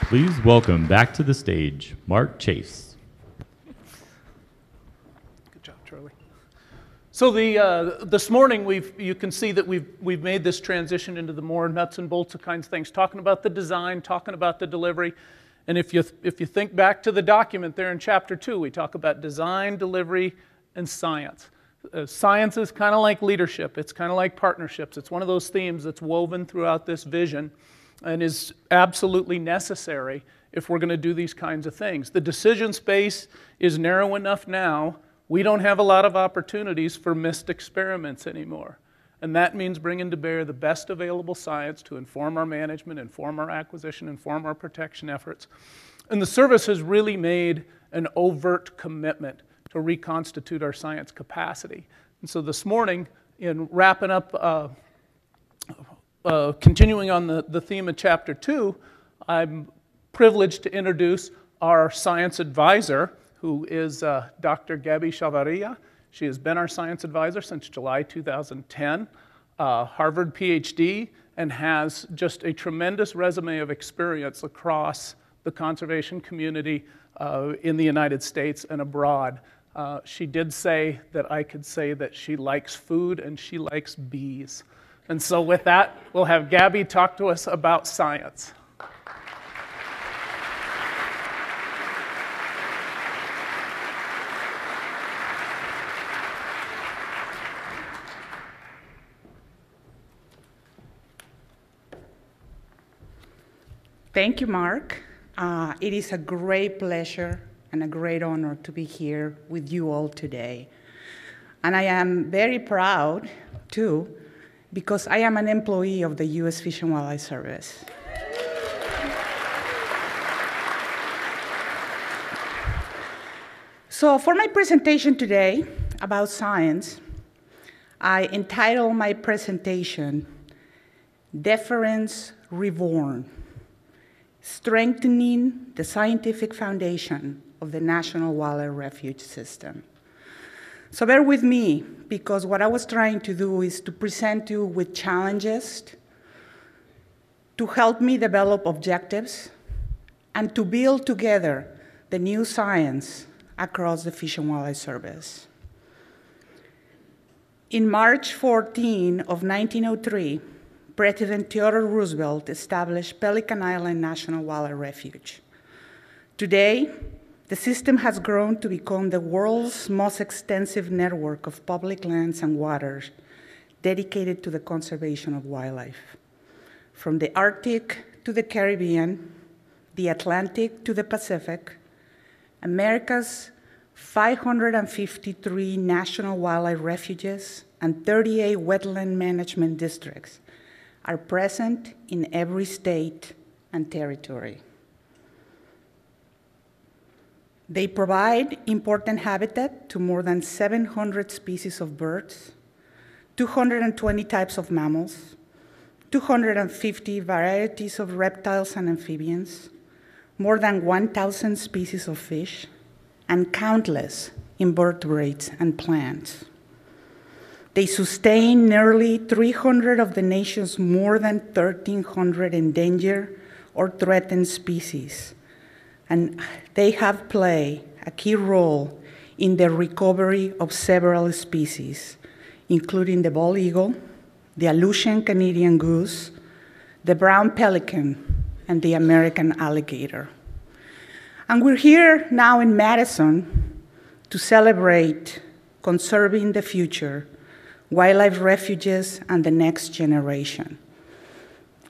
Please welcome back to the stage, Mark Chase. Good job, Charlie. So this morning, you can see that we've made this transition into the more nuts and bolts of kinds of things, talking about the design, talking about the delivery. And if you think back to the document there in chapter 2, we talk about design, delivery, and science. Science is kind of like leadership. It's kind of like partnerships. It's one of those themes that's woven throughout this vision and is absolutely necessary if we're going to do these kinds of things. The decision space is narrow enough now. We don't have a lot of opportunities for missed experiments anymore. And that means bringing to bear the best available science to inform our management, inform our acquisition, inform our protection efforts. And the service has really made an overt commitment to reconstitute our science capacity. And so this morning, in wrapping up, continuing on the theme of Chapter 2, I'm privileged to introduce our science advisor, who is Dr. Gabi Chavarria. She has been our science advisor since July 2010, Harvard PhD, and has just a tremendous resume of experience across the conservation community in the United States and abroad. She did say that I could say that she likes food and she likes bees. And so with that, we'll have Gabi talk to us about science. Thank you, Mark. It is a great pleasure and a great honor to be here with you all today. And I am very proud, too, because I am an employee of the U.S. Fish and Wildlife Service. So for my presentation today about science, I entitled my presentation, Deference Reborn, Strengthening the Scientific Foundation of the National Wildlife Refuge System. So bear with me, because what I was trying to do is to present you with challenges, to help me develop objectives, and to build together the new science across the Fish and Wildlife Service. In March 14 of 1903, President Theodore Roosevelt established Pelican Island National Wildlife Refuge. Today, the system has grown to become the world's most extensive network of public lands and waters dedicated to the conservation of wildlife. From the Arctic to the Caribbean, the Atlantic to the Pacific, America's 553 national wildlife refuges and 38 wetland management districts are present in every state and territory. They provide important habitat to more than 700 species of birds, 220 types of mammals, 250 varieties of reptiles and amphibians, more than 1,000 species of fish, and countless invertebrates and plants. They sustain nearly 300 of the nation's more than 1,300 endangered or threatened species, and they have played a key role in the recovery of several species, including the bald eagle, the Aleutian Canadian goose, the brown pelican, and the American alligator. And we're here now in Madison to celebrate conserving the future, wildlife refuges, and the next generation.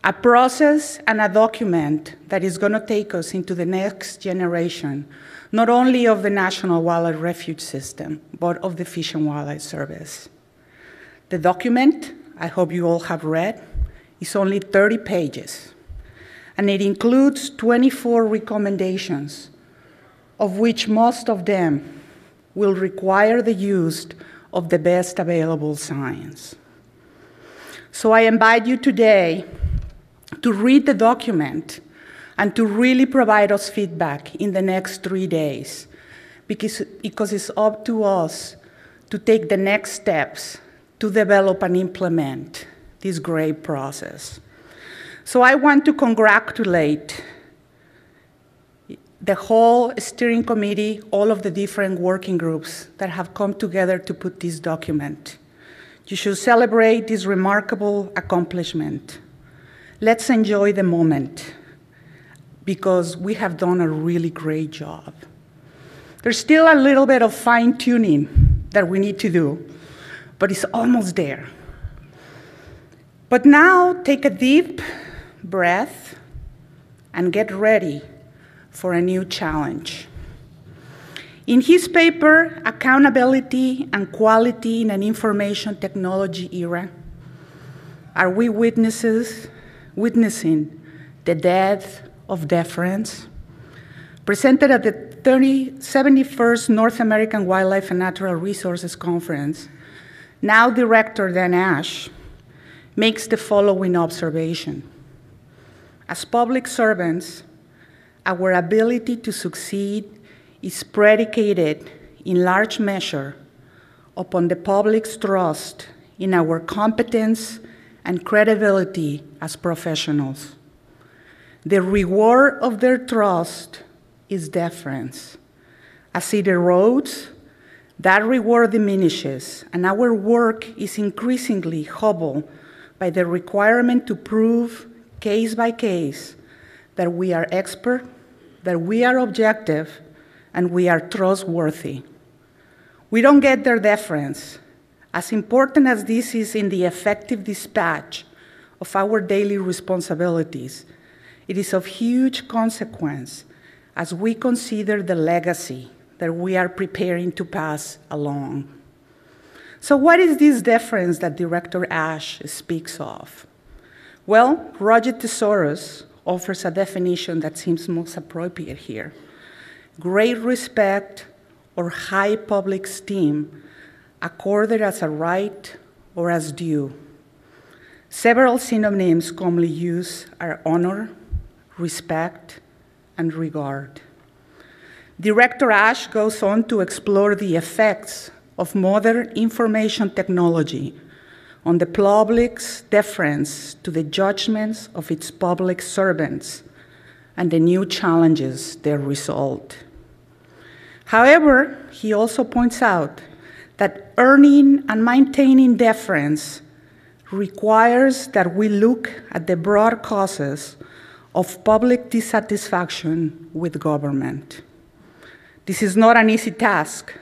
A process and a document that is going to take us into the next generation, not only of the National Wildlife Refuge System, but of the Fish and Wildlife Service. The document, I hope you all have read, is only 30 pages, and it includes 24 recommendations, of which most of them will require the use of the best available science. So I invite you today to read the document and to really provide us feedback in the next 3 days, because it's up to us to take the next steps to develop and implement this great process. So I want to congratulate the whole steering committee, all of the different working groups that have come together to put this document. You should celebrate this remarkable accomplishment. Let's enjoy the moment, because we have done a really great job. There's still a little bit of fine-tuning that we need to do, but it's almost there. But now take a deep breath and get ready for a new challenge. In his paper, Accountability and Quality in an Information Technology Era, are we witnessing the death of deference? Presented at the 71st North American Wildlife and Natural Resources Conference, now Director Dan Ash makes the following observation. As public servants, our ability to succeed is predicated in large measure upon the public's trust in our competence and credibility as professionals. The reward of their trust is deference. As it erodes, that reward diminishes, and our work is increasingly hobbled by the requirement to prove case by case that we are expert, that we are objective, and we are trustworthy. We don't get their deference. As important as this is in the effective dispatch of our daily responsibilities, it is of huge consequence as we consider the legacy that we are preparing to pass along. So what is this deference that Director Ash speaks of? Well, Roger Thesaurus offers a definition that seems most appropriate here. Great respect or high public esteem accorded as a right or as due. Several synonyms commonly used are honor, respect, and regard. Director Ash goes on to explore the effects of modern information technology on the public's deference to the judgments of its public servants and the new challenges that result. However, he also points out that earning and maintaining deference requires that we look at the broad causes of public dissatisfaction with government. This is not an easy task,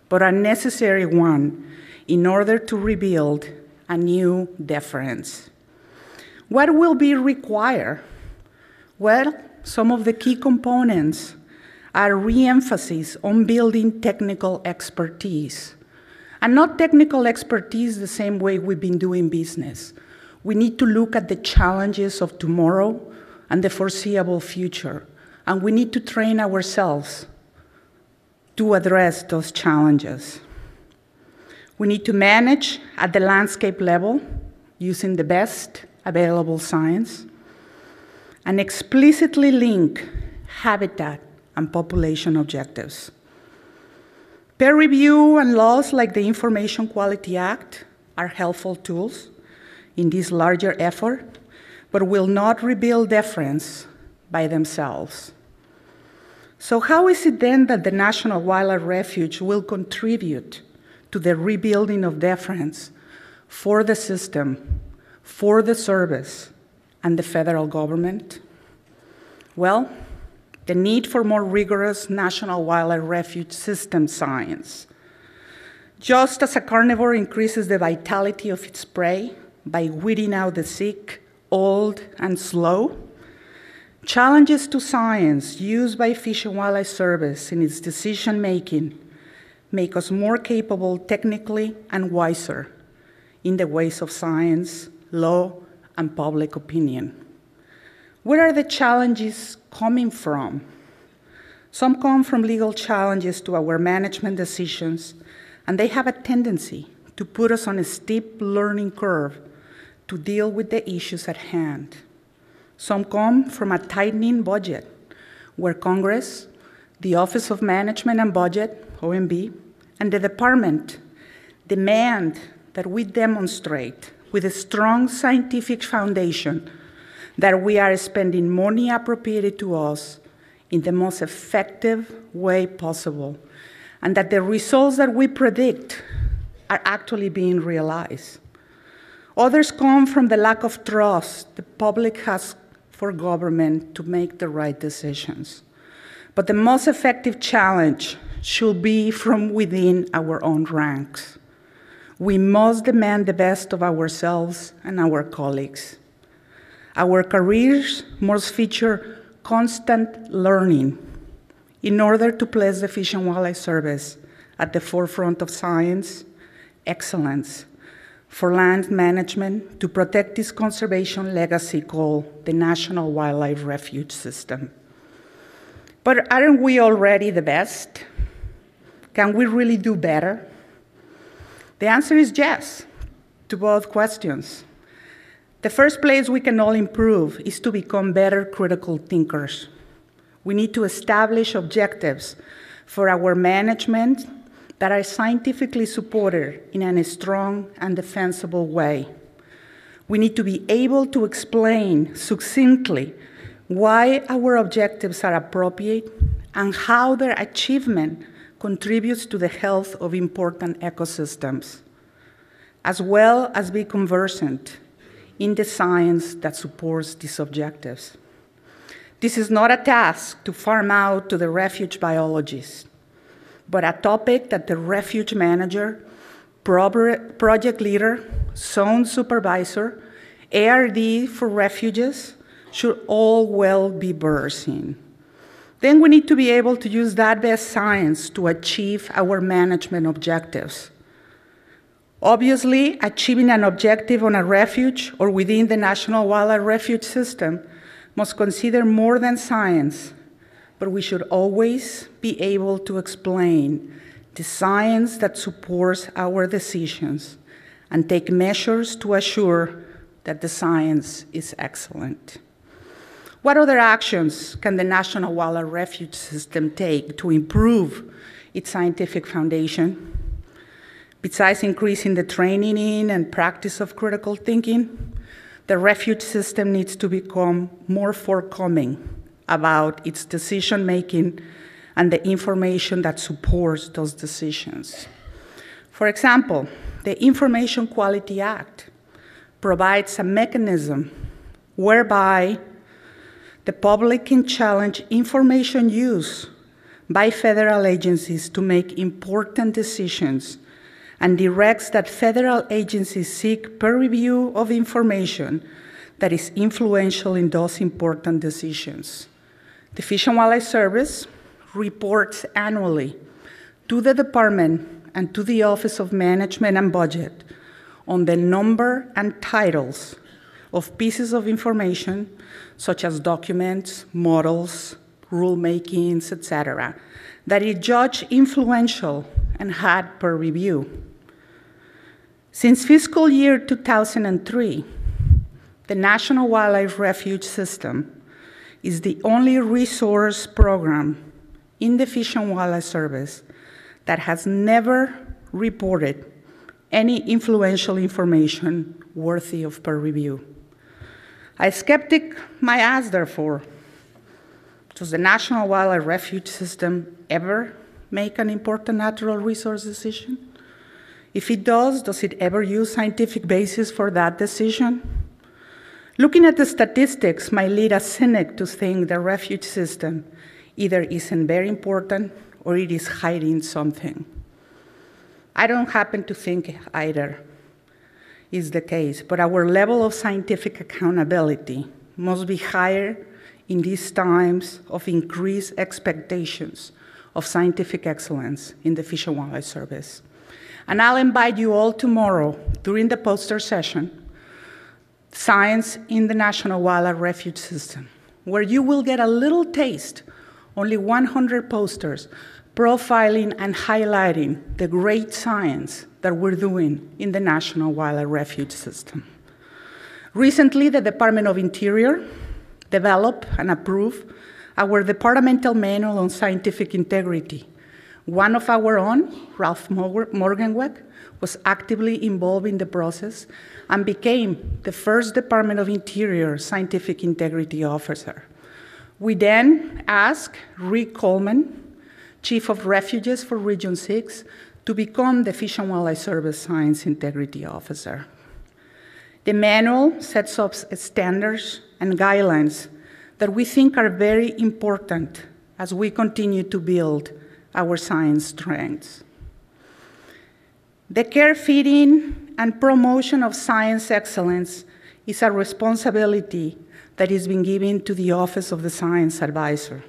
but a necessary one in order to rebuild a new deference. What will be required? Well, some of the key components are re-emphasis on building technical expertise. And not technical expertise the same way we've been doing business. We need to look at the challenges of tomorrow and the foreseeable future. And we need to train ourselves to address those challenges. We need to manage at the landscape level using the best available science and explicitly link habitat and population objectives. Peer review and laws like the Information Quality Act are helpful tools in this larger effort, but will not rebuild deference by themselves. So how is it then that the National Wildlife Refuge will contribute to the rebuilding of deference for the system, for the service, and the federal government? Well, the need for more rigorous National Wildlife Refuge system science. Just as a carnivore increases the vitality of its prey by weeding out the sick, old, and slow, challenges to science used by Fish and Wildlife Service in its decision-making make us more capable technically and wiser in the ways of science, law, and public opinion. Where are the challenges coming from? Some come from legal challenges to our management decisions, and they have a tendency to put us on a steep learning curve to deal with the issues at hand. Some come from a tightening budget, where Congress, the Office of Management and Budget, OMB, and the department demand that we demonstrate with a strong scientific foundation that we are spending money appropriated to us in the most effective way possible, and that the results that we predict are actually being realized. Others come from the lack of trust the public has for government to make the right decisions. But the most effective challenge should be from within our own ranks. We must demand the best of ourselves and our colleagues. Our careers must feature constant learning in order to place the Fish and Wildlife Service at the forefront of science, excellence, for land management to protect this conservation legacy called the National Wildlife Refuge System. But aren't we already the best? Can we really do better? The answer is yes to both questions. The first place we can all improve is to become better critical thinkers. We need to establish objectives for our management that are scientifically supported in a strong and defensible way. We need to be able to explain succinctly why our objectives are appropriate and how their achievement contributes to the health of important ecosystems, as well as be conversant in the science that supports these objectives. This is not a task to farm out to the refuge biologists, but a topic that the refuge manager, project leader, zone supervisor, ARD for refuges should all well be versed in. Then we need to be able to use that best science to achieve our management objectives. Obviously, achieving an objective on a refuge or within the National Wildlife Refuge System must consider more than science, but we should always be able to explain the science that supports our decisions and take measures to assure that the science is excellent. What other actions can the National Wildlife Refuge System take to improve its scientific foundation? Besides increasing the training in and practice of critical thinking, the refuge system needs to become more forthcoming about its decision-making and the information that supports those decisions. For example, the Information Quality Act provides a mechanism whereby the public can challenge information use by federal agencies to make important decisions and directs that federal agencies seek peer review of information that is influential in those important decisions. The Fish and Wildlife Service reports annually to the department and to the Office of Management and Budget on the number and titles of pieces of information, such as documents, models, rulemakings, etc., that it judged influential and had peer review. Since fiscal year 2003, the National Wildlife Refuge System is the only resource program in the Fish and Wildlife Service that has never reported any influential information worthy of peer review. A skeptic might ask, therefore, does the National Wildlife Refuge System ever make an important natural resource decision? If it does it ever use scientific basis for that decision? Looking at the statistics might lead a cynic to think the refuge system either isn't very important or it is hiding something. I don't happen to think either is the case, but our level of scientific accountability must be higher in these times of increased expectations of scientific excellence in the Fish and Wildlife Service. And I'll invite you all tomorrow during the poster session, Science in the National Wildlife Refuge System, where you will get a little taste, only 100 posters, profiling and highlighting the great science that we're doing in the National Wildlife Refuge System. Recently, the Department of Interior developed and approved our departmental manual on scientific integrity. One of our own, Ralph Morgenweg, was actively involved in the process and became the first Department of Interior scientific integrity officer. We then asked Rick Coleman, Chief of Refuges for Region 6, to become the Fish and Wildlife Service Science Integrity Officer. The manual sets up standards and guidelines that we think are very important as we continue to build our science strengths. The care, feeding, and promotion of science excellence is a responsibility that has been given to the Office of the Science Advisor.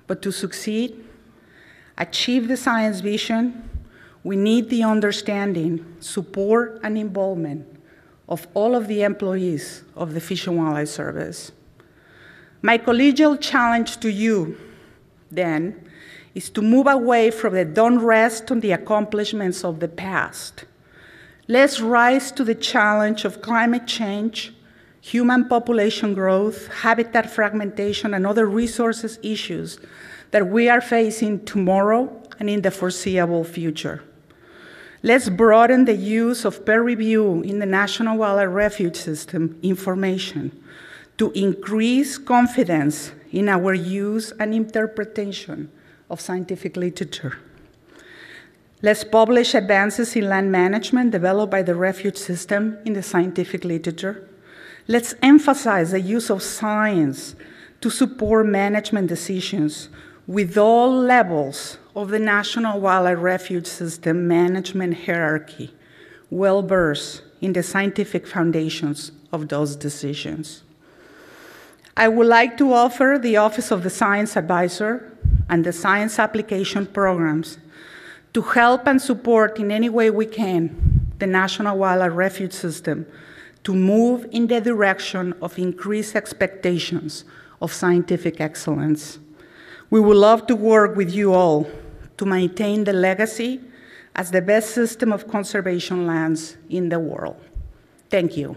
But to succeed, achieve the science vision, we need the understanding, support, and involvement of all of the employees of the Fish and Wildlife Service. My collegial challenge to you, then, is to move away from the don't rest on the accomplishments of the past. Let's rise to the challenge of climate change, human population growth, habitat fragmentation, and other resources issues that we are facing tomorrow and in the foreseeable future. Let's broaden the use of peer review in the National Wildlife Refuge System information to increase confidence in our use and interpretation of scientific literature. Let's publish advances in land management developed by the refuge system in the scientific literature. Let's emphasize the use of science to support management decisions with all levels of the National Wildlife Refuge System management hierarchy, well-versed in the scientific foundations of those decisions. I would like to offer the Office of the Science Advisor and the Science Application Programs to help and support in any way we can the National Wildlife Refuge System to move in the direction of increased expectations of scientific excellence. We would love to work with you all to maintain the legacy as the best system of conservation lands in the world. Thank you.